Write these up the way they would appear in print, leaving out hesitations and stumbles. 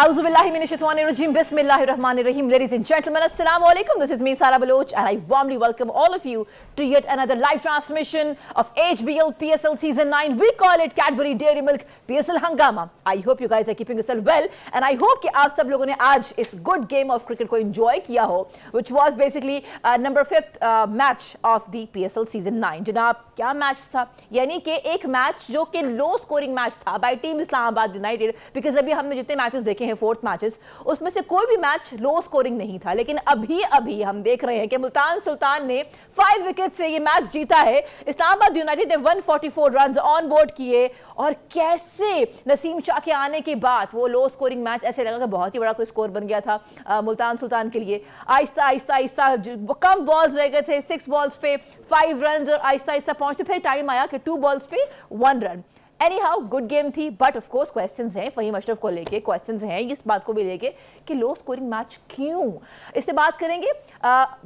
Auzubillahiminashaitanirrajim. Bismillahirrahmanirrahim. Ladies and gentlemen, Assalamu alaikum. This is me, Sara Baloch, and I warmly welcome all of you to yet another live transmission of HBL PSL Season 9. We call it Cadbury Dairy Milk PSL Hangama. I hope you guys are keeping yourself well, and I hope कि आप सब लोगों ने आज इस good game of cricket को enjoy किया हो, which was basically number 5th match of the PSL Season 9. जनाब क्या मैच था? यानी कि एक मैच जो कि लो स्कोरिंग मैच था bye team Islamabad United, because अभी हमने जितने मैचेस देखे हैं 4th मैचेस उसमें से कोई भी मैच लो स्कोरिंग नहीं था, लेकिन अभी हम देख रहे हैं कि मुल्तान सुल्तान ने 5 विकेट से ये मैच जीता है। इस्लामाबाद यूनाइटेड ने 144 रन ऑन बोर्ड किए, और कैसे नसीम शाह के आने के बाद वो लो स्कोरिंग मैच ऐसे लगा कि बहुत ही बड़ा कोई स्कोर बन गया था मुल्तान सुल्तान के लिए। आहिस्ता आहिस्ता कम बॉल्स रह गए थे, 6 बॉल्स पे 5 रन, और आहिस्ता आहिस्ता पहुंचते फिर टाइम आया कि 2 बॉल्स पे 1 रन। एनीहाउ गुड गेम थी, बट ऑफ कोर्स क्वेश्चंस हैं फहीम अशरफ को लेके, क्वेश्चंस हैं इस बात को भी लेके कि लो स्कोरिंग मैच क्यों, इससे बात करेंगे।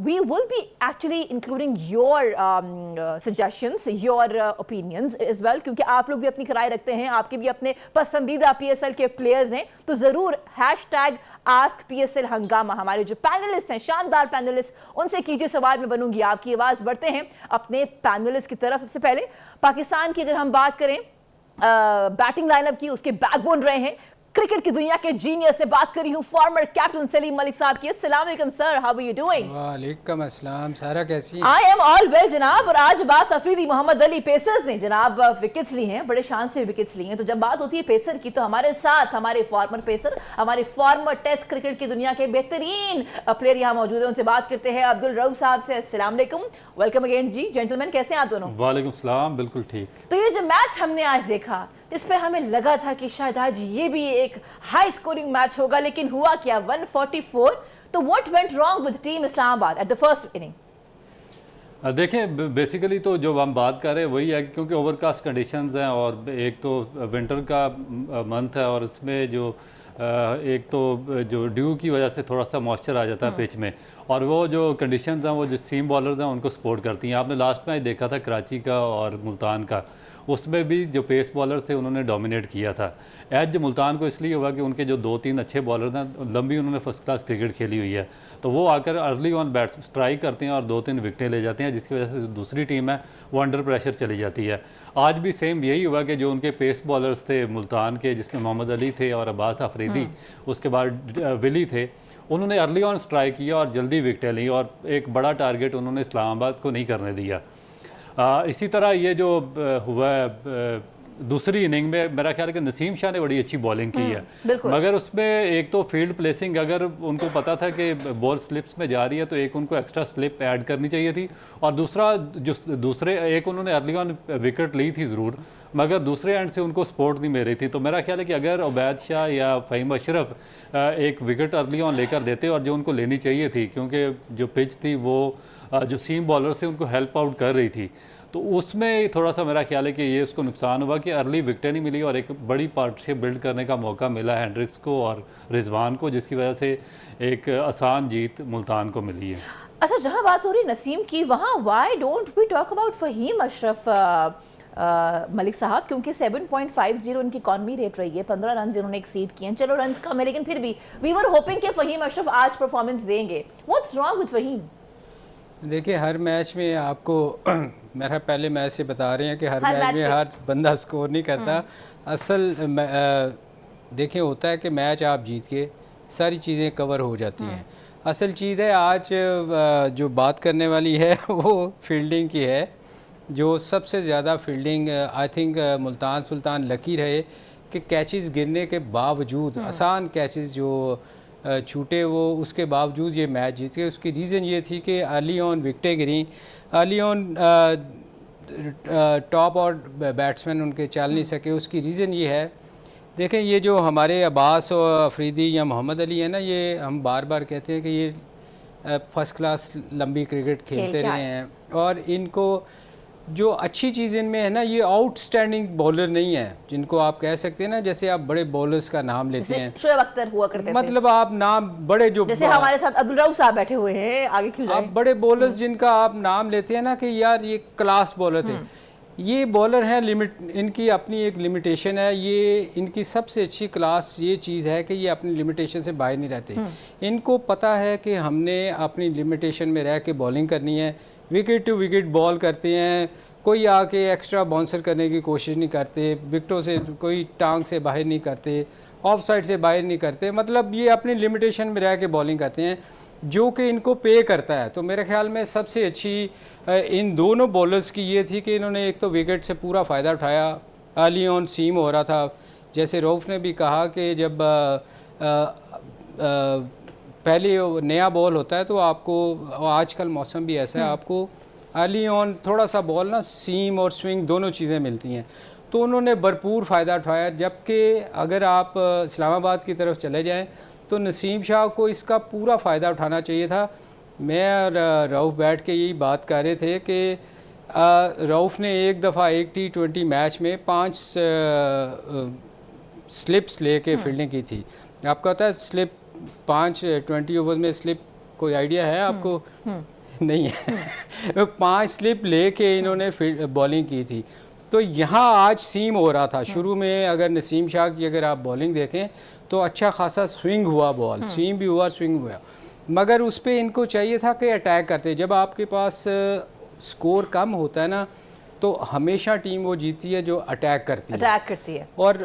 We will be actually including your suggestions, your opinions as well, क्योंकि आप लोग भी अपनी राय रखते हैं, आपके भी अपने पसंदीदा PSL के प्लेयर्स हैं, तो ज़रूर #AskPSL हंगामा हमारे जो पैनलिस्ट हैं, शानदार पैनलिस्ट, उनसे कीजिए सवाल। में बनूंगी आपकी आवाज़। बढ़ते हैं अपने पैनलिस्ट की तरफ। सबसे पहले पाकिस्तान की अगर हम बात करें बैटिंग लाइनअप की, उसके बैकबोन रहे हैं क्रिकेट की दुनिया के जीनियस से बात करी हूं फॉर्मर कैप्टन सलीम मलिक साहब की। अस्सलाम वालेकुम sir, how are you doing? वालेकुम अस्सलाम। सारा कैसी हैं? आई एम ऑल वेल जनाब। और आज अब्बास अफरीदी, मोहम्मद अली पेसर्स ने जनाब विकेट्स ली हैं, बड़े शान से विकेट्स ली हैं। तो जब बात होती है पेसर की, तो हमारे साथ हमारे फॉर्मर पेसर, हमारे फॉर्मर टेस्ट क्रिकेट की दुनिया के बेहतरीन प्लेयर यहाँ मौजूद है। उनसे बात करते हैं अब्दुल रऊफ साहब से। अस्सलाम वालेकुम, वेलकम अगेन जी। जेंटलमैन कैसे हैं आप दोनों? वालेकुम सलाम, बिल्कुल ठीक। तो ये जो मैच हमने आज देखा, इस पे हमें लगा था कि शायद आज ये भी एक हाई स्कोरिंग मैच होगा, लेकिन हुआ क्या? 144। तो what went wrong with team Islamabad at the first inning? देखें, बेसिकली तो जो हम बात कर रहे हैं वही है, क्योंकि ओवरकास्ट कंडीशंस हैं, और एक तो विंटर का मंथ है, और इसमें जो एक तो जो ड्यू की वजह से थोड़ा सा मॉइस्चर आ जाता है पिच में, और वो जो कंडीशंस हैं वो जो सीम बॉलर्स हैं उनको सपोर्ट करती हैं। आपने लास्ट मैच देखा था कराची का और मुल्तान का, उसमें भी जो पेस बॉलर थे उन्होंने डोमिनेट किया था। एज मुल्तान को इसलिए हुआ कि उनके जो 2-3 अच्छे बॉलर हैं, लंबी उन्होंने फर्स्ट क्लास क्रिकेट खेली हुई है, तो वो आकर अर्ली ऑन बैट स्ट्राइक करते हैं और 2-3 विकेटें ले जाते हैं, जिसकी वजह से दूसरी टीम है वो अंडर प्रेशर चली जाती है। आज भी सेम यही हुआ कि जो उनके पेस बॉलर्स थे मुल्तान के, जिसमें मोहम्मद अली थे और अब्बास अफरीदी, उसके बाद विली थे, उन्होंने अर्ली ऑन स्ट्राइक किया और जल्दी विकेटें ली, और एक बड़ा टारगेट उन्होंने इस्लामाबाद को नहीं करने दिया। इसी तरह ये जो हुआ है दूसरी इनिंग में, मेरा ख्याल है कि नसीम शाह ने बड़ी अच्छी बॉलिंग की है, मगर उसमें एक तो फील्ड प्लेसिंग, अगर उनको पता था कि बॉल स्लिप्स में जा रही है तो एक उनको एक्स्ट्रा स्लिप ऐड करनी चाहिए थी, और दूसरे एक उन्होंने अर्ली ऑन विकेट ली थी ज़रूर, मगर दूसरे एंड से उनको सपोर्ट नहीं मिल रही थी। तो मेरा ख्याल है कि अगर उबैद शाह या फ़हीम अशरफ एक विकेट अर्ली ऑन लेकर देते, और जो उनको लेनी चाहिए थी, क्योंकि जो पिच थी वो जो सीम बॉलर थे उनको हेल्प आउट कर रही थी, तो उसमें थोड़ा सा मेरा ख्याल है कि ये उसको नुकसान हुआ कि अर्ली विकेटें नहीं मिली, और एक बड़ी पार्टनरशिप बिल्ड करने का मौका मिला हैंड्रिक्स को और रिजवान को, जिसकी वजह से एक आसान जीत मुल्तान को मिली है। अच्छा, जहां बात हो रही नसीम की, वहां why don't we talk about Fahim Ashraf Malik sahab, क्योंकि 7.50 उनकी इकॉनमी रेट रही है, 15 रन इन्होंने एक्सीड किए हैं। चलो रन कम है, लेकिन फिर भी वी वर होपिंग कि फ़हीम अशरफ आज परफॉर्मेंस देंगे। What's wrong with Fahim? देखिए, हर मैच में आपको मेरा पहले मैच से बता रहे हैं कि हर मैच में हर बंदा स्कोर नहीं करता। असल देखिए होता है कि मैच आप जीत के सारी चीज़ें कवर हो जाती हैं। असल चीज़ है आज जो बात करने वाली है वो फील्डिंग की है। जो सबसे ज़्यादा fielding I think Multan Sultan lucky रहे कि कैचेस गिरने के बावजूद, आसान कैचेस जो छूटे, वो उसके बावजूद ये मैच जीत गए। उसकी रीज़न ये थी कि अर्ली ऑन विकेटें गिरी, अर्ली ऑन टॉप और बैट्समैन उनके चल नहीं सके। उसकी रीज़न ये है, देखें ये जो हमारे अब्बास और अफरीदी या मोहम्मद अली है ना, ये हम बार बार कहते हैं कि ये फ़र्स्ट क्लास लंबी क्रिकेट खेलते रहे हैं, और इनको जो अच्छी चीज़ इनमें है ना, ये आउटस्टैंडिंग बॉलर नहीं है, जिनको आप कह सकते हैं ना, जैसे आप बड़े बॉलर्स का नाम लेते हैं, शोएब अख्तर हुआ करते थे, मतलब आप नाम बड़े जो जैसे हमारे साथ अब्दुल रऊफ साहब बैठे हुए हैं, आगे क्यों जाए, आप बड़े बॉलर्स जिनका आप नाम लेते हैं ना कि यार ये क्लास बॉलर थे, ये बॉलर हैं लिमिट, इनकी अपनी एक लिमिटेशन है। ये इनकी सबसे अच्छी क्लास ये चीज़ है कि ये अपनी लिमिटेशन से बाहर नहीं रहते। इनको पता है कि हमने अपनी लिमिटेशन में रह के बॉलिंग करनी है। विकेट टू विकेट बॉल करते हैं, कोई आके एक्स्ट्रा बाउंसर करने की कोशिश नहीं करते, विकेटों से कोई टांग से बाहर नहीं करते, ऑफ साइड से बाहर नहीं करते। मतलब ये अपनी लिमिटेशन में रह के बॉलिंग करते हैं, जो कि इनको पे करता है। तो मेरे ख्याल में सबसे अच्छी इन दोनों बॉलर्स की ये थी कि इन्होंने एक तो विकेट से पूरा फ़ायदा उठाया। अर्ली ऑन सीम हो रहा था, जैसे रऊफ़ ने भी कहा कि जब पहले नया बॉल होता है तो आपको, आजकल मौसम भी ऐसा है, आपको अर्ली ऑन थोड़ा सा बॉल ना सीम और स्विंग दोनों चीज़ें मिलती हैं। तो उन्होंने भरपूर फ़ायदा उठाया। जबकि अगर आप इस्लामाबाद की तरफ चले जाएं तो नसीम शाह को इसका पूरा फ़ायदा उठाना चाहिए था। मैं और रऊफ़ बैठ के यही बात कर रहे थे कि रऊफ़ ने एक दफ़ा एक T20 मैच में 5 स्लिप्स लेके फील्डिंग की थी। आपको पता है स्लिप 5 20 ओवर्स में स्लिप कोई आइडिया है आपको? नहीं है। 5 स्लिप लेके इन्होंने बॉलिंग की थी। तो यहाँ आज सीम हो रहा था शुरू में। अगर नसीम शाह की अगर आप बॉलिंग देखें तो अच्छा खासा स्विंग हुआ बॉल, सीम भी हुआ, स्विंग हुआ, मगर उस पर इनको चाहिए था कि अटैक करते। जब आपके पास स्कोर कम होता है ना तो हमेशा टीम वो जीती है जो अटैक करती है। और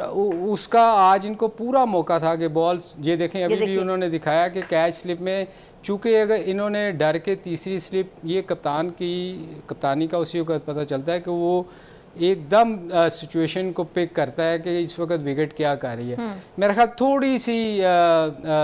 उसका आज इनको पूरा मौका था कि बॉल, ये देखें अभी भी उन्होंने दिखाया कि कैच स्लिप में, चूँकि अगर इन्होंने डर के तीसरी स्लिप, ये कप्तानी का उसी वक्त पता चलता है कि वो एकदम सिचुएशन को पिक करता है कि इस वक्त विकेट क्या कर रही है। मेरा ख्याल थोड़ी सी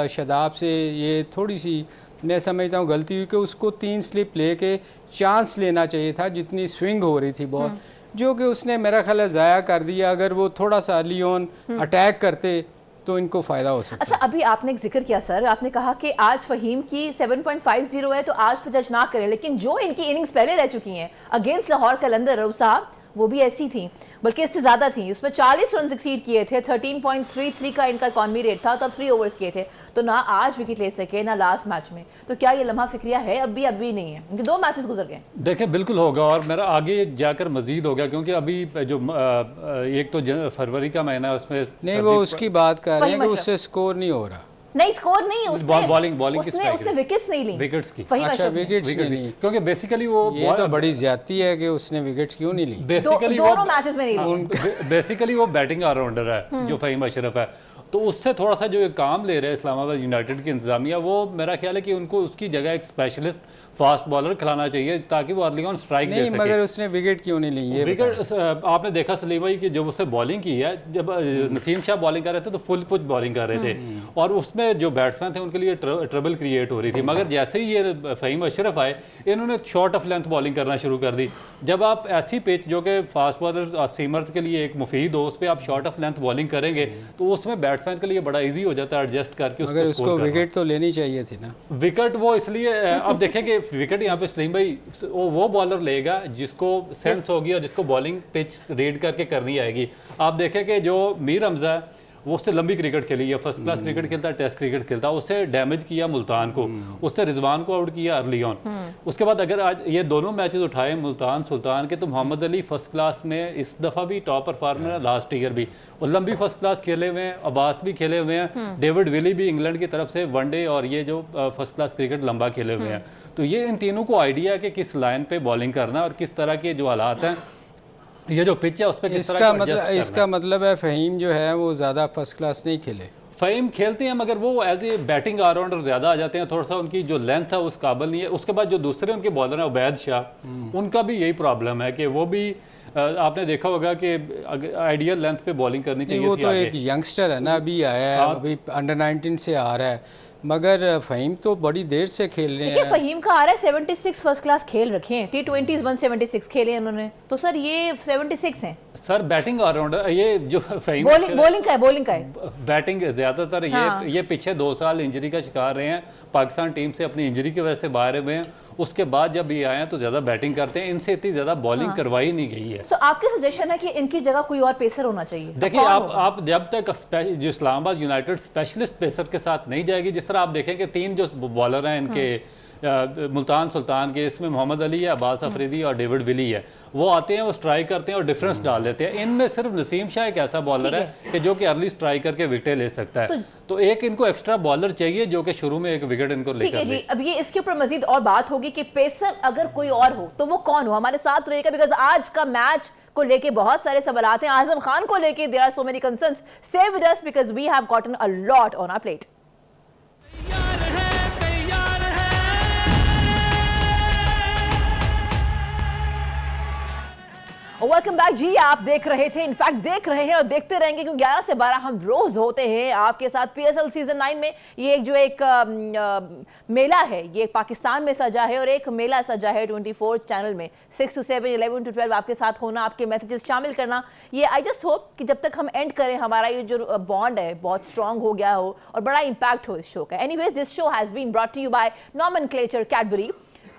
शदाब से ये थोड़ी सी मैं समझता हूँ गलती हुई कि उसको 3 स्लिप लेके चांस लेना चाहिए था जितनी स्विंग हो रही थी बॉल, जो कि उसने मेरा ख्याल ज़ाया कर दिया। अगर वो थोड़ा सा अर्ली ऑन अटैक करते तो इनको फ़ायदा हो सकता। अच्छा, अभी आपने एक जिक्र किया सर, आपने कहा कि आज फ़हीम की 7.50 है तो आज पर जज ना करें, लेकिन जो इनकी इनिंग्स पहले रह चुकी हैं अगेंस्ट लाहौर कलंदर, रऊफ साहब, वो भी ऐसी थी, बल्कि इससे ज़्यादा थी। उसमें 40 रन सक्सीड किए थे, 13.33 का इनका इकॉनमी रेट था, तब 3 ओवर्स किए थे। तो ना आज विकेट ले सके ना लास्ट मैच में। तो क्या ये लम्हा फिक्रिया है? अभी नहीं है, उनके 2 मैचेस गुजर गए। देखिए बिल्कुल होगा, और मेरा आगे जाकर मजीद होगा, क्योंकि अभी जो एक तो फरवरी का महीना है उसमें नहीं, वो उसकी बात कर रहे हैं कि उससे स्कोर नहीं हो रहा। नहीं, स्कोर नहीं, बॉलिंग उसने विकेट्स नहीं ली, विकेट्स की। अच्छा, विकेट्स नहीं ली, क्योंकि बेसिकली वो, ये तो बड़ी ज्यादती है कि उसने विकेट्स क्यों नहीं ली। बेसिकली दोनों मैचेस में नहीं ली। बेसिकली वो बैटिंग ऑलराउंडर है जो फ़हीम अशरफ है, तो उससे थोड़ा सा जो ये काम ले रहे हैं इस्लामाबाद यूनाइटेड की इंतजामिया, वो मेरा ख्याल है कि उनको उसकी जगह एक स्पेशलिस्ट फास्ट बॉलर खिलाना चाहिए ताकि वो अर्ली ऑन स्ट्राइक दे सके। मगर उसने विकेट क्यों नहीं ली? ये विकेट आपने देखा सलीम भाई कि जब उसने बॉलिंग की है, जब नसीम शाह बॉलिंग कर रहे थे तो फुल पिच बॉलिंग कर रहे थे, और उसमें जो बैट्समैन थे उनके लिए ट्रबल क्रिएट हो रही थी। मगर जैसे ही ये फ़हीम अशरफ आए, इन्होंने शॉर्ट ऑफ लेंथ बॉलिंग करना शुरू कर दी। जब आप ऐसी पिच जो कि फास्ट बॉलर सीमर्स के लिए एक मुफीद हो, उस पर आप शॉर्ट ऑफ लेंथ बॉलिंग करेंगे तो उसमें बैट्समैन के लिए बड़ा ईजी हो जाता है एडजस्ट करके। मगर उसको विकेट तो लेनी चाहिए थी ना। विकेट वो इसलिए अब देखेंगे विकेट यहाँ पे सलीम भाई वो बॉलर लेगा जिसको सेंस होगी और जिसको बॉलिंग पिच रीड करके करनी आएगी। आप देखें कि जो मीर हमजा है वो उससे लंबी क्रिकेट खेली है, फर्स्ट क्लास क्रिकेट खेलता है, टेस्ट क्रिकेट खेलता है, उससे डैमेज किया मुल्तान को, उससे रिजवान को आउट किया अर्ली ऑन। उसके बाद अगर आज ये दोनों मैचेस उठाए मुल्तान सुल्तान के, तो मोहम्मद अली फर्स्ट क्लास में इस दफ़ा भी टॉप परफॉर्मर है, लास्ट ईयर भी, और लंबी फर्स्ट क्लास खेले हुए हैं, अब्बास भी खेले हुए हैं, डेविड विली भी इंग्लैंड की तरफ से वनडे और ये जो फर्स्ट क्लास क्रिकेट लंबा खेले हुए हैं। तो ये इन तीनों को आइडिया है कि किस लाइन पे बॉलिंग करना और किस तरह के जो हालात हैं, ये जो पिच है उस पर किस तरह इसका मतलब है फ़हीम जो है वो ज़्यादा फर्स्ट क्लास नहीं खेले। फ़हीम खेलते हैं मगर वो एज ए बैटिंग ऑलराउंडर ज़्यादा आ जाते हैं, थोड़ा सा उनकी जो लेंथ है उस काबिल नहीं है। उसके बाद जो दूसरे उनके बॉलर हैं उबैद शाह, उनका भी यही प्रॉब्लम है कि वो भी आपने देखा होगा कि आइडियल लेंथ पे बॉलिंग करनी चाहिए। वो तो एक यंगस्टर है ना, अभी आया है, अभी अंडर 19 से आ रहा है, मगर फ़हीम तो बड़ी देर से खेल रहे हैं। फ़हीम का आ रहा है 76 फर्स्ट क्लास खेल रखे हैं, T20s 176 खेले उन्होंने, तो सर ये 76 हैं सर बैटिंग ऑलराउंडर। ये जो फ़हीम बॉलिंग का है बैटिंग ज़्यादातर ये पीछे 2 साल इंजरी का शिकार रहे हैं, पाकिस्तान टीम से अपनी इंजरी की वजह से बाहर हुए हैं। उसके बाद जब ये आए हैं तो ज़्यादा बैटिंग करते हैं, इनसे इतनी ज़्यादा बॉलिंग करवाई नहीं गई है। सो आपकी सजेशन है कि इनकी जगह कोई और पेसर होना चाहिए? देखिए आप जब तक जो इस्लामाबाद यूनाइटेड स्पेशलिस्ट पेसर के साथ नहीं जाएगी, जिस तरह आप देखें कि 3 जो बॉलर हैं इनके मुल्तान सुल्तान के, इसमें मोहम्मद अली है, अब्बास अफरीदी और डेविड विली है, वो आते हैं, वो स्ट्राइक करते हैं और डिफरेंस डाल देते हैं। इनमें सिर्फ नसीम शाह एक ऐसा बॉलर है कि जो कि अर्ली स्ट्राइक करके विकेटें ले सकता है, तो एक इनको एक्स्ट्रा बॉलर चाहिए जो कि शुरू में एक विकेट इनको लेकर दे। जी, अब ये इसके ऊपर मजीद और बात होगी कि पेसर अगर कोई और हो तो वो कौन हो, हमारे साथ रहेगा, बिकॉज आज का मैच को लेके बहुत सारे सवालात हैं। आजम खान को लेके there are so many concerns. Stay with us because we have gotten a lot on our plate. Welcome back जी। आप देख रहे थे, इनफैक्ट देख रहे हैं और देखते रहेंगे क्योंकि 11 से 12 हम रोज होते हैं आपके साथ पीएसएल सीजन 9 में। ये एक मेला है, ये पाकिस्तान में सजा है और एक मेला सजा है 24 चैनल में 6 to 7, 11 to 12 आपके साथ होना, आपके मैसेजेस शामिल करना। ये आई जस्ट होप कि जब तक हम एंड करें हमारा ये जो बॉन्ड है बहुत स्ट्रांग हो गया हो और बड़ा इंपैक्ट हो इस शो का। Anyways, this show has been brought to you by nomenclature Cadbury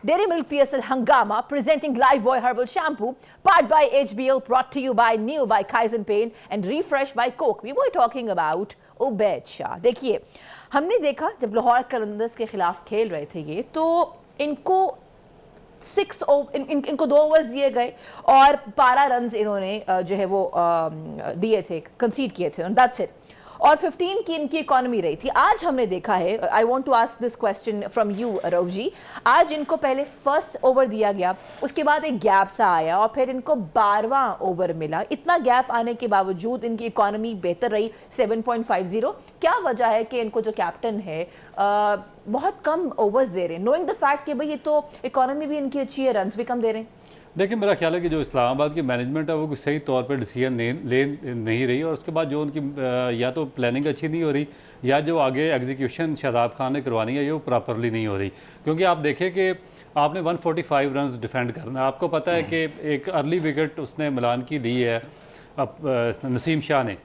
Dairy Milk PSL Hangama, presenting Lifebuoy Herbal Shampoo, powered by HBL, brought to you by New by Kaizen Pain and refreshed by Coke. We were talking about Ubaid Shah. देखिए, हमने देखा जब लाहौर कलंदर्स के खिलाफ खेल रहे थे ये, तो इनको 2 ओवर्स दिए गए और 12 रन इन्होंने जो है वो दिए थे, कंसीड किए थे, and that's it. और 15 की इनकी इकोनॉमी रही थी। आज हमने देखा है, I want to ask this question from you Rauf ji, आज इनको पहले फर्स्ट ओवर दिया गया, उसके बाद एक गैप सा आया और फिर इनको 12वां ओवर मिला। इतना गैप आने के बावजूद इनकी इकोनॉमी बेहतर रही 7.50। क्या वजह है कि इनको जो कैप्टन है बहुत कम ओवर्स दे रहे हैं, नोइंग द फैक्ट कि भाई ये तो इकोनॉमी भी इनकी अच्छी है, रन भी कम दे रहे हैं? देखिए, मेरा ख्याल है कि जो इस्लामाबाद की मैनेजमेंट है वो कोई सही तौर पे डिसीजन ले नहीं रही, और उसके बाद जो उनकी या तो प्लानिंग अच्छी नहीं हो रही या जो आगे एग्जीक्यूशन शादाब खान ने करवानी है ये वो प्रॉपरली नहीं हो रही। क्योंकि आप देखें कि आपने 145 रन डिफेंड करना है, आपको पता है कि एक अर्ली विकेट उसने मिलान की ली है नसीम शाह ने,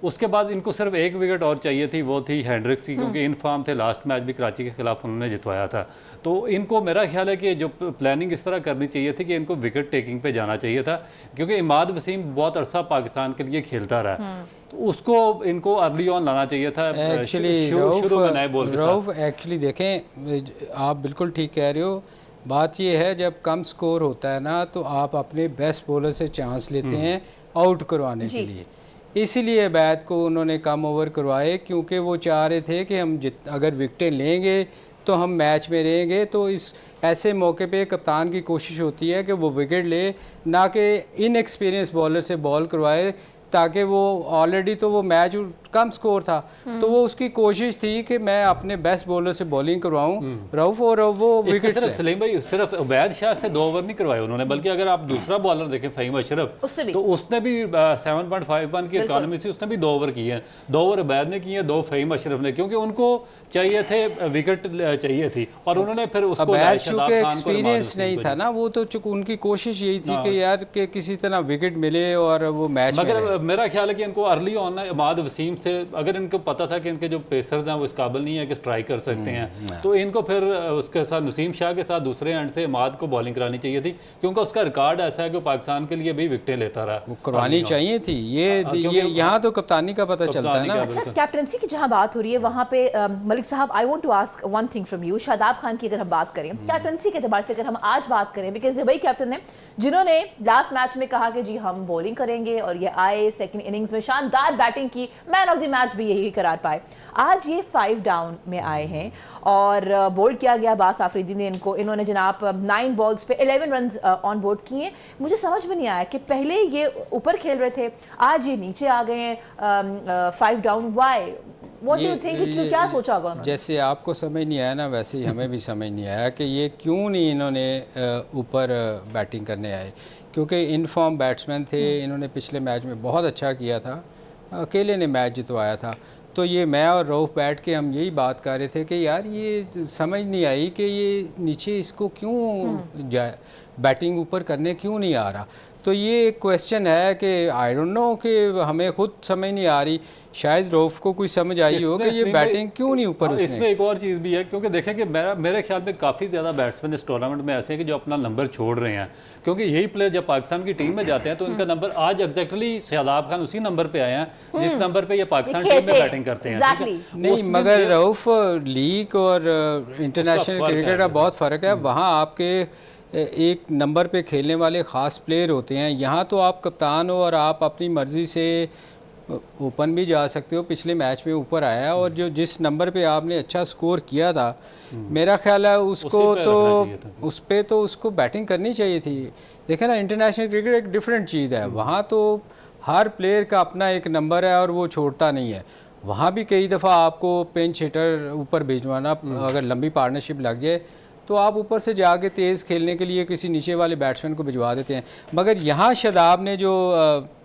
उसके बाद इनको सिर्फ एक विकेट और चाहिए थी, वो थी हेंड्रिक्स की, क्योंकि इन फॉर्म थे, लास्ट मैच भी कराची के खिलाफ उन्होंने जितवाया था। तो इनको मेरा ख्याल है कि जो प्लानिंग इस तरह करनी चाहिए थी कि इनको विकेट टेकिंग पे जाना चाहिए था, क्योंकि इमाद वसीम बहुत अरसा पाकिस्तान के लिए खेलता रहा, तो उसको इनको अर्ली ऑन लाना चाहिए था शुरू में नए बॉल के साथ। एक्चुअली देखें, आप बिल्कुल ठीक कह रहे हो। बात ये है, जब कम स्कोर होता है ना तो आप अपने बेस्ट बॉलर से चांस लेते हैं आउट करवाने के लिए, इसीलिए बैट को उन्होंने कम ओवर करवाए, क्योंकि वो चाह रहे थे कि हम अगर विकेटें लेंगे तो हम मैच में रहेंगे। तो इस ऐसे मौके पे कप्तान की कोशिश होती है कि वो विकेट ले, ना कि इनएक्सपीरियंस बॉलर से बॉल करवाए, ताकि वो ऑलरेडी तो वो मैच कम स्कोर था, तो वो उसकी कोशिश थी कि मैं अपने बेस्ट बॉलर से बॉलिंग करवाऊं रऊफ, और वो विकेट से। सलीम भाई, सिर्फ उबैद शाह से 2 ओवर नहीं करवाए उन्होंने, बल्कि अगर आप दूसरा बॉलर देखें फ़हीम अशरफ, तो उसने भी 7.51 की इकोनॉमी से उसने भी 2 ओवर किए हैं। 2 ओवर उबैद ने किए हैं, 2 फ़हीम अशरफ ने, क्योंकि उनको चाहिए थे विकेट चाहिए थी, और उन्होंने फिर उसको चूँकि एक्सपीरियंस नहीं था ना, वो तो उनकी कोशिश यही थी कि यार कि किसी तरह विकेट मिले और वो मैच। मगर मेरा ख्याल है कि इनको अर्ली ऑन इमाद वसीम से, अगर इनको पता था कि इनके जो पेसर्स हैं वो इस काबिल नहीं है कि स्ट्राइक कर सकते हैं, तो इनको फिर उसके साथ नसीम शाह के साथ दूसरे एंड से इमाद को बॉलिंग करानी चाहिए थी, क्योंकि उसका रिकॉर्ड ऐसा है कि पाकिस्तान के लिए भी विकेटें लेता रहा। वो करवानी चाहिए थी, ये यहाँ तो कप्तानी का पता चलता है ना। अच्छा, कैप्टनसी की जहाँ बात हो रही है वहाँ पे Malik sahab, I want to ask one thing from you. Shadab Khan की अगर हम बात करें कैप्टनसी के एतबार से, अगर हम आज बात करें, बिकॉज वही कैप्टन है जिन्होंने लास्ट मैच में कहा कि जी हम बॉलिंग करेंगे, और ये आए सेकंड इनिंग्स में शानदार बैटिंग की, मैन ऑफ द मैच भी यही करार पाए। आज ये 5 डाउन में आए हैं और बोल्ड किया गया अब्बास आफरीदी ने इन्होंने जनाब 9 बॉल्स पे 11 रन ऑन बोर्ड किए। मुझे समझ में नहीं आया कि पहले ये ऊपर खेल रहे थे, आज ये नीचे आ गए हैं 5 down. Why, what do you think, क्या सोचा होगा उन्होंने? जैसे आपको समझ नहीं आया ना, वैसे ही हमें भी समझ नहीं आया कि ये क्यों नहीं इन्होंने ऊपर बैटिंग करने आए, क्योंकि इन फॉर्म बैट्समैन थे, इन्होंने पिछले मैच में बहुत अच्छा किया था, अकेले ने मैच जितवाया था। तो ये मैं और रऊफ बैठ के हम यही बात कर रहे थे कि यार ये समझ नहीं आई कि ये नीचे इसको क्यों बैटिंग ऊपर करने क्यों नहीं आ रहा। तो ये एक क्वेश्चन है कि आई डोंट नो कि हमें खुद समझ नहीं आ रही, शायद रऊफ को कुछ समझ आई हो कि ये बैटिंग क्यों नहीं ऊपर उसने। इसमें एक और चीज़ भी है, क्योंकि देखें कि मेरे ख्याल में काफ़ी ज़्यादा बैट्समैन इस टूर्नामेंट में ऐसे हैं कि जो अपना नंबर छोड़ रहे हैं, क्योंकि यही प्लेयर जब पाकिस्तान की टीम में जाते हैं तो इनका नंबर आज एग्जैक्टली शादाब खान उसी नंबर पे आए हैं जिस नंबर पे ये पाकिस्तान टीम में बैटिंग करते हैं। नहीं, मगर रऊफ लीग और इंटरनेशनल क्रिकेट का बहुत फ़र्क है। वहाँ आपके एक नंबर पे खेलने वाले ख़ास प्लेयर होते हैं, यहाँ तो आप कप्तान हो और आप अपनी मर्ज़ी से ओपन भी जा सकते हो। पिछले मैच में ऊपर आया और जो जिस नंबर पे आपने अच्छा स्कोर किया था, मेरा ख्याल है उसको तो उस पे तो उसको बैटिंग करनी चाहिए थी। देखें ना, इंटरनेशनल क्रिकेट एक डिफरेंट चीज़ है, वहाँ तो हर प्लेयर का अपना एक नंबर है और वो छोड़ता नहीं है। वहाँ भी कई दफ़ा आपको पिंच हिटर ऊपर भिजवाना, अगर लंबी पार्टनरशिप लग जाए तो आप ऊपर से जाके तेज़ खेलने के लिए किसी नीचे वाले बैट्समैन को भिजवा देते हैं। मगर यहाँ शादाब ने जो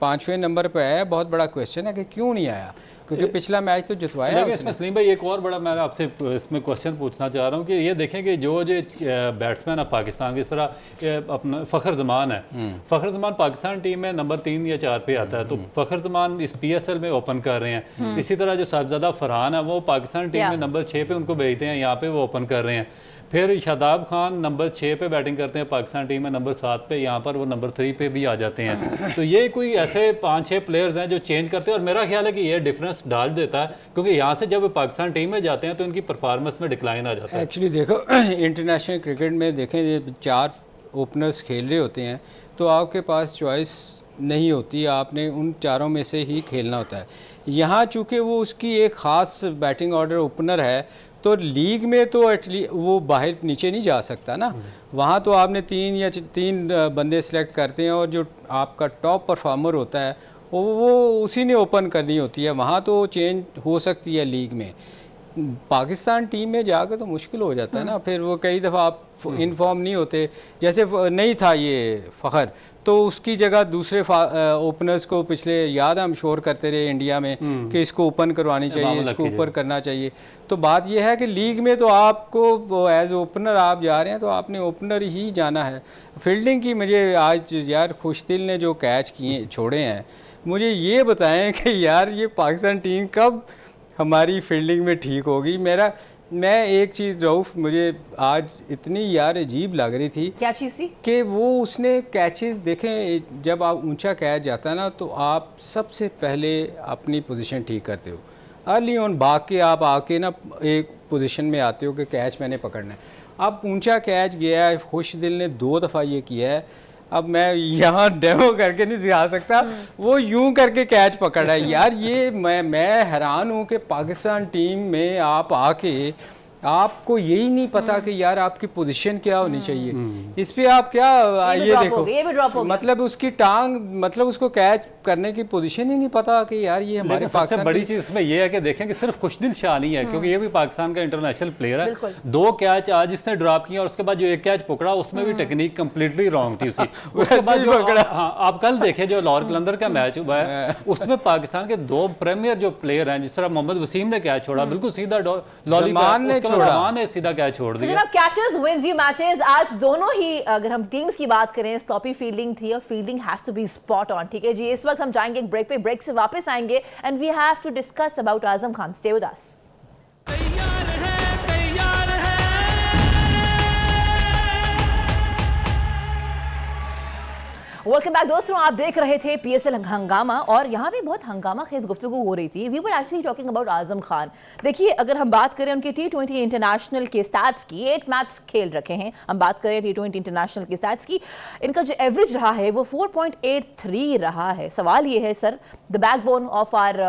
5वें नंबर पे आया, बहुत बड़ा क्वेश्चन है कि क्यों नहीं आया, क्योंकि पिछला मैच तो जितवाया उसने। इसमें सलीम भाई एक और बड़ा मैं आपसे इसमें क्वेश्चन पूछना चाह रहा हूँ कि ये देखें कि जो बैट्समैन है पाकिस्तान की, इस तरह अपना फ़खर जमान है, फ़खर जमान पाकिस्तान टीम में नंबर 3 या 4 पे आता है, तो फ़खर जमान इस PSL में ओपन कर रहे हैं। इसी तरह जो साहिबजादा फरहान है वो पाकिस्तान टीम में नंबर 6 पे उनको भेजते हैं, यहाँ पे वो ओपन कर रहे हैं। फिर शादाब खान नंबर 6 पे बैटिंग करते हैं पाकिस्तान टीम में, नंबर 7 पे, यहाँ पर वो नंबर 3 पे भी आ जाते हैं। तो ये कोई ऐसे 5-6 प्लेयर्स हैं जो चेंज करते हैं और मेरा ख्याल है कि ये डिफरेंस डाल देता है, क्योंकि यहाँ से जब वो पाकिस्तान टीम में जाते हैं तो इनकी परफॉर्मेंस में डिक्लाइन आ जाता है। एक्चुअली देखो, इंटरनेशनल क्रिकेट में देखें, ये 4 ओपनर्स खेल रहे होते हैं तो आपके पास चॉइस नहीं होती, आपने उन चारों में से ही खेलना होता है। यहाँ चूँकि वो उसकी एक ख़ास बैटिंग ऑर्डर ओपनर है, तो लीग में तो एटलीस्ट वो बाहर नीचे नहीं जा सकता ना। वहाँ तो आपने 3 बंदे सेलेक्ट करते हैं और जो आपका टॉप परफॉर्मर होता है वो उसी ने ओपन करनी होती है। वहाँ तो चेंज हो सकती है लीग में, पाकिस्तान टीम में जाकर तो मुश्किल हो जाता है ना। फिर वो कई दफ़ा आप इनफॉर्म नहीं होते, जैसे नहीं था ये फ़खर, तो उसकी जगह दूसरे ओपनर्स को पिछले याद हम शोर करते रहे इंडिया में कि इसको ओपन करवानी चाहिए, इसको ऊपर करना चाहिए। तो बात यह है कि लीग में तो आपको एज ओपनर आप जा रहे हैं तो आपने ओपनर ही जाना है। फील्डिंग की मुझे आज यार खुशदिल ने जो कैच किए छोड़े हैं, मुझे ये बताएं कि यार ये पाकिस्तान टीम कब हमारी फील्डिंग में ठीक होगी। मैं एक चीज़ रऊफ मुझे आज इतनी यार अजीब लग रही थी, क्या चीज़ थी कि वो उसने कैचेस देखें, जब आप ऊंचा कैच जाता है ना तो आप सबसे पहले अपनी पोजीशन ठीक करते हो। अर्ली ऑन भाग के आप आके ना एक पोजीशन में आते हो कि कैच मैंने पकड़ना है। अब ऊंचा कैच गया है, खुशदिल ने 2 दफ़ा ये किया है। अब मैं यहाँ डेमो करके नहीं दिखा सकता, वो यूं करके कैच पकड़ा है। यार ये मैं हैरान हूँ कि पाकिस्तान टीम में आप आके आपको यही नहीं पता कि यार आपकी पोजीशन क्या होनी चाहिए। इस पे आप क्या ये देखो, मतलब उसकी टांग, मतलब उसको कैच करने की पोजीशन ही नहीं पता कि यार ये हमारे सबसे बड़ी चीज़ इसमें ये है कि देखें कि सिर्फ खुशदिल शाह नहीं है, क्योंकि ये भी पाकिस्तान का इंटरनेशनल प्लेयर है। 2 कैच आज इसने ड्रॉप किया और उसके बाद जो 1 कैच पकड़ा उसमें भी टेक्निक कंप्लीटली रॉन्ग थी उसकी। उसके बाद जो आप कल देखें जो लाहौर कलंदर का मैच हुआ है उसमें पाकिस्तान के 2 प्रीमियर जो प्लेयर हैं, जिस तरह मोहम्मद वसीम ने कैच छोड़ा, बिल्कुल सीधा ने सीधा कैच छोड़ दिया। जनाब, कैचेस विंस यू मैचेस। आज दोनों ही, अगर हम टीम्स की बात करें, स्लॉपी फील्डिंग थी और fielding has to be spot on. ठीक है जी, इस वक्त हम जाएंगे एक ब्रेक पे, ब्रेक से वापस आएंगे and we have to discuss about Azam Khan. Stay with us. Welcome back दोस्तों, आप देख रहे थे PSL हंगामा और यहाँ भी बहुत हंगामा खेज गुफ्तगू हो रही थी। We were actually talking about Azam Khan. देखिए, अगर हम बात करें उनके T20 इंटरनेशनल के स्टैट्स की, 8 मैच खेल रखे हैं, हम बात करें T20 इंटरनेशनल के स्टैट्स की, इनका जो एवरेज रहा है वो 4.83 रहा है। सवाल ये है sir, the backbone of our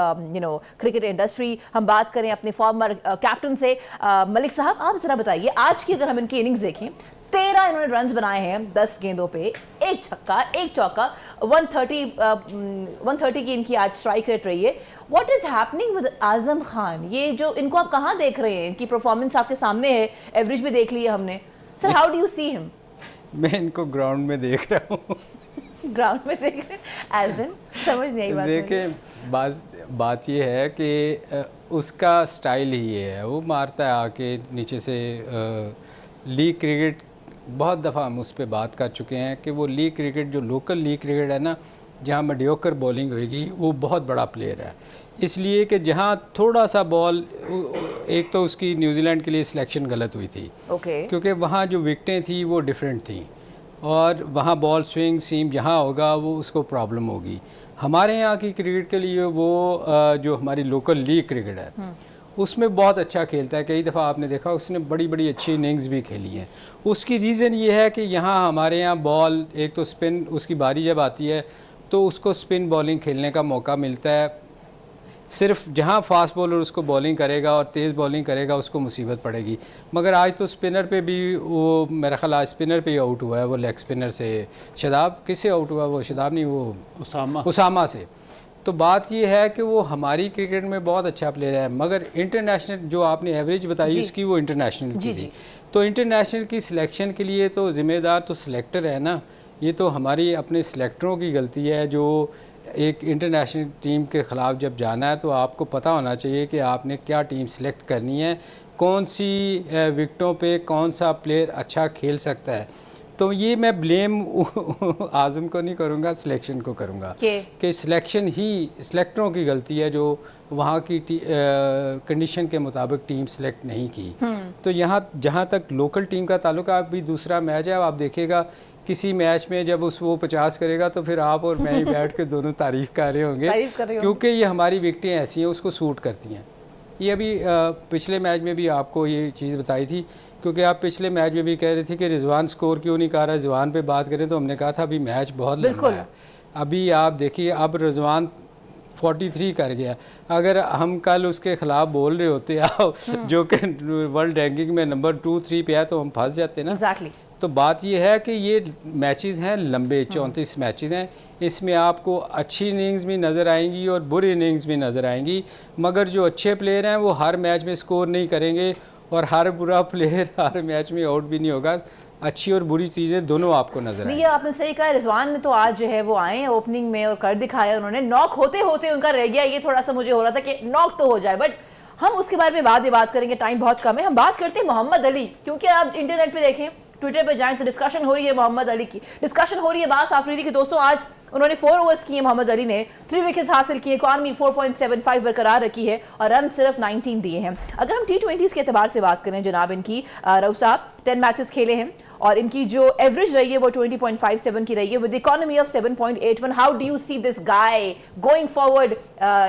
cricket industry, हम बात करें अपने फॉर्मर कैप्टन से, मलिक साहब, आप जरा बताइए आज की अगर हम इनकी इनिंग्स देखें, 13 इन्होंने रन्स बनाए हैं 10 गेंदों पे, 1 छक्का 1 चौका, 130 की इनकी आज स्ट्राइक रेट रही है। What is happening with Azam Khan? ये जो इनको आप कहाँ देख रहे हैं? इनकी परफॉर्मेंस आपके सामने है, एवरेज भी देख लिया हमने। Sir, how do you see him? मैं इनको ग्राउंड में देख रहा हूँ। ग्राउंड में देख रहे हैं एज इन? समझ नहीं आई बात। देखिए, बात ये है कि उसका स्टाइल ही ये है, वो मारता है आके नीचे से। लीग क्रिकेट बहुत दफ़ा हम उस पर बात कर चुके हैं कि वो लीग क्रिकेट, जो लोकल लीग क्रिकेट है ना, जहाँ मीडियोकर बॉलिंग होगी, वो बहुत बड़ा प्लेयर है। इसलिए कि जहाँ थोड़ा सा बॉल, एक तो उसकी न्यूजीलैंड के लिए सिलेक्शन गलत हुई थी, क्योंकि वहाँ जो विकटें थी वो डिफरेंट थी, और वहाँ बॉल स्विंग सीम जहाँ होगा वो उसको प्रॉब्लम होगी। हमारे यहाँ की क्रिकेट के लिए वो जो हमारी लोकल लीग क्रिकेट है उसमें बहुत अच्छा खेलता है। कई दफ़ा आपने देखा उसने बड़ी बड़ी अच्छी इनिंग्स भी खेली हैं। उसकी रीज़न ये है कि यहाँ हमारे यहाँ बॉल, एक तो स्पिन, उसकी बारी जब आती है तो उसको स्पिन बॉलिंग खेलने का मौका मिलता है। सिर्फ जहाँ फास्ट बॉलर उसको बॉलिंग करेगा और तेज़ बॉलिंग करेगा उसको मुसीबत पड़ेगी। मगर आज तो स्पिनर पे भी वो, मेरा ख्याल आज स्पिनर पे ही आउट हुआ है वो, लेग स्पिनर से। शदाब किससे आउट हुआ? वो शदाब नहीं, वो उसामा से। तो बात ये है कि वो हमारी क्रिकेट में बहुत अच्छा प्लेयर है, मगर इंटरनेशनल जो आपने एवरेज बताई उसकी, वो इंटरनेशनल की थी। तो इंटरनेशनल की सिलेक्शन के लिए तो ज़िम्मेदार तो सिलेक्टर है ना। ये तो हमारी अपने सिलेक्टरों की गलती है। जो एक इंटरनेशनल टीम के ख़िलाफ़ जब जाना है तो आपको पता होना चाहिए कि आपने क्या टीम सेलेक्ट करनी है, कौन सी विकटों पे कौन सा प्लेयर अच्छा खेल सकता है। तो ये मैं ब्लेम आज़म को नहीं करूँगा, सिलेक्शन को करूँगा कि सिलेक्शन ही सिलेक्टरों की गलती है जो वहाँ की कंडीशन के मुताबिक टीम सेलेक्ट नहीं की। तो यहाँ जहाँ तक लोकल टीम का ताल्लुक है, अभी दूसरा मैच है, आप देखिएगा किसी मैच में जब वो 50 करेगा तो फिर आप और मैं ही बैठ के दोनों तारीफ़ कर रहे होंगे, क्योंकि ये हमारी विकटें ऐसी हैं, उसको सूट करती हैं। ये अभी पिछले मैच में भी आपको ये चीज़ बताई थी, क्योंकि आप पिछले मैच में भी कह रहे थे कि रिजवान स्कोर क्यों नहीं कर रहा, रिजवान पे बात करें तो हमने कहा था अभी मैच बहुत लंबा है। अभी आप देखिए, अब रिजवान 43 कर गया। अगर हम कल उसके ख़िलाफ़ बोल रहे होते जो कि वर्ल्ड रैंकिंग में नंबर 2-3 पे है, तो हम फंस जाते ना। तो बात यह है कि ये मैचेस हैं लंबे, 34 मैचेस हैं। इसमें आपको अच्छी इनिंग्स भी नज़र आएंगी और बुरी इनिंग्स भी नज़र आएंगी, मगर जो अच्छे प्लेयर हैं वो हर मैच में स्कोर नहीं करेंगे और हर बुरा प्लेयर हर मैच में आउट भी नहीं होगा। अच्छी और बुरी चीज़ें दोनों आपको नजर आएंगी। ये आपने सही कहा, रिजवान ने तो आज जो है वो आए हैं ओपनिंग में और कर दिखाया उन्होंने। नॉक होते होते उनका रह गया, ये थोड़ा सा मुझे हो रहा था कि नॉक तो हो जाए, बट हम उसके बारे में बाद में बात करेंगे, टाइम बहुत कम है। हम बात करते हैं मोहम्मद अली, क्योंकि आप इंटरनेट पे देखें, ट्विटर पे जाएं तो डिस्कशन हो रही है मोहम्मद अली की, डिस्कशन हो रही है बास आफरीदी की। दोस्तों आज उन्होंने 4 ओवर्स किए, मोहम्मद अली ने 3 विकेट्स हासिल किए, इकॉनमी 4.75 बरकरार रखी है और रन सिर्फ 19 दिए हैं। अगर हम T20s के एतबार से बात करें जनाब, इनकी रऊफ साहब 10 मैचेस खेले हैं और इनकी जो एवरेज रही है वो 20.57 की रही है with economy of 7.81। How do you see this guy going forward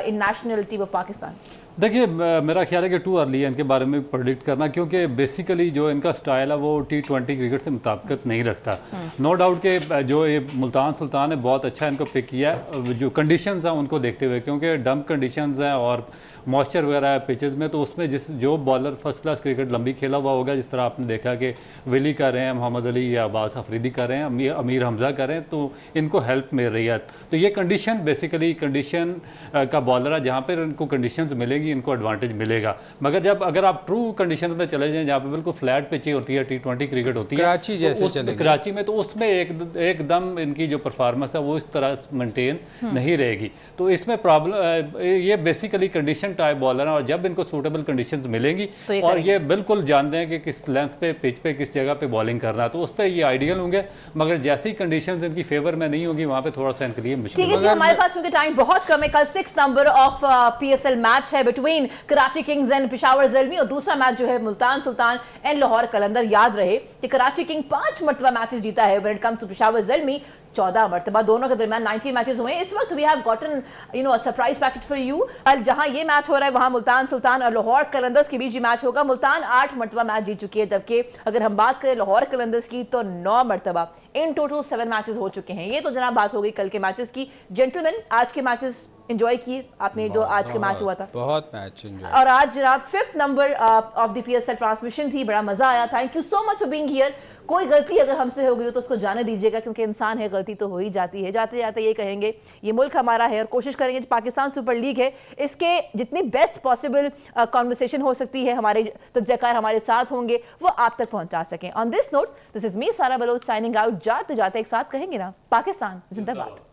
in national team of Pakistan? देखिए, मेरा ख्याल है कि टू अर्ली है इनके बारे में प्रेडिक्ट करना, क्योंकि बेसिकली जो इनका स्टाइल है वो T20 क्रिकेट से मुताबिकत नहीं रखता। नो डाउट के जो ये मुल्तान सुल्तान है बहुत अच्छा इनको पिक किया है, जो कंडीशंस हैं उनको देखते हुए, क्योंकि डंप कंडीशंस हैं और मॉइस्चर वगैरह है पिचेस में, तो उसमें जो बॉलर फर्स्ट क्लास क्रिकेट लंबी खेला हुआ होगा, जिस तरह आपने देखा कि विली कर रहे हैं, मोहम्मद अली या अब्बास अफरीदी कर रहे हैं, अमीर हमजा कर रहे हैं, तो इनको हेल्प मिल रही है। तो ये कंडीशन बेसिकली कंडीशन का बॉलर है, जहाँ पर इनको कंडीशंस मिलेगी इनको एडवांटेज मिलेगा। मगर अगर आप ट्रू कंडीशन में चले जाएँ जहाँ पर बिल्कुल फ्लैट पिचें होती है, T20 क्रिकेट होती है कराची जैसे चले कराची में, तो उसमें एकदम इनकी जो परफॉर्मेंस है वो इस तरह मेंटेन नहीं रहेगी। तो इसमें प्रॉब्लम ये बेसिकली कंडीशन टाइप बॉलर है, और जब इनको सूटेबल कंडीशंस मिलेंगी तो और ये बिल्कुल जानते हैं कि किस लेंथ पे पिच पे किस जगह पे बॉलिंग करना है, तो उस पर ये आइडियल होंगे। मगर जैसी कंडीशंस इनकी फेवर में नहीं होंगी वहाँ पे थोड़ा सा इनके लिए मुश्किल है। ठीक है जी, हमारे पास चूंकि टाइम बहुत कम है, कल 6 नंबर ऑफ PSL मैच है between Karachi Kings and Peshawar Zalmi, और दूसरा मैच जो है मुल्तान सुल्तान एंड लाहौर कलंदर। याद रहे कि कराची किंग 5 मरतबा मैचेस जीता है, when it comes to Peshawar Zalmi 14 मरतबा। दोनों के दरमियान 19 मैचेस हुए हैं। इस वक्त we have gotten a surprise package for you. कल जहां ये मैच हो रहा है वहां मुल्तान सुल्तान और लाहौर कलंदर्स के बीच ये मैच होगा। मुल्तान 8 मरतबा मैच जीत चुकी है, जबकि अगर हम बात करें लाहौर कलंदर्स की तो 9 मरतबा। इन टोटल 7 मैचेस हो चुके हैं। ये तो जनाब बात हो गई कल के मैचेस की। जेंटलमैन, आज के मैचेस एंजॉय किए आपने? जो आज के मैच हुआ था बहुत मैच एंजॉय, और आज जनाब 5th number of the PSL transmission थी, बड़ा मजा आया। Thank you so much for being here. कोई गलती अगर हमसे हो गई हो तो उसको जाने दीजिएगा, क्योंकि इंसान है, गलती तो हो ही जाती है। जाते जाते ये कहेंगे ये मुल्क हमारा है और कोशिश करेंगे पाकिस्तान सुपर लीग है, इसके जितनी बेस्ट पॉसिबल कॉन्वर्सेशन हो सकती है, हमारे तज्ज़ियाकार हमारे साथ होंगे, वो आप तक पहुंचा सकें। On this note, this is me सारा बलोच साइनिंग आउट। जाते जाते एक साथ कहेंगे ना, पाकिस्तान जिंदाबाद।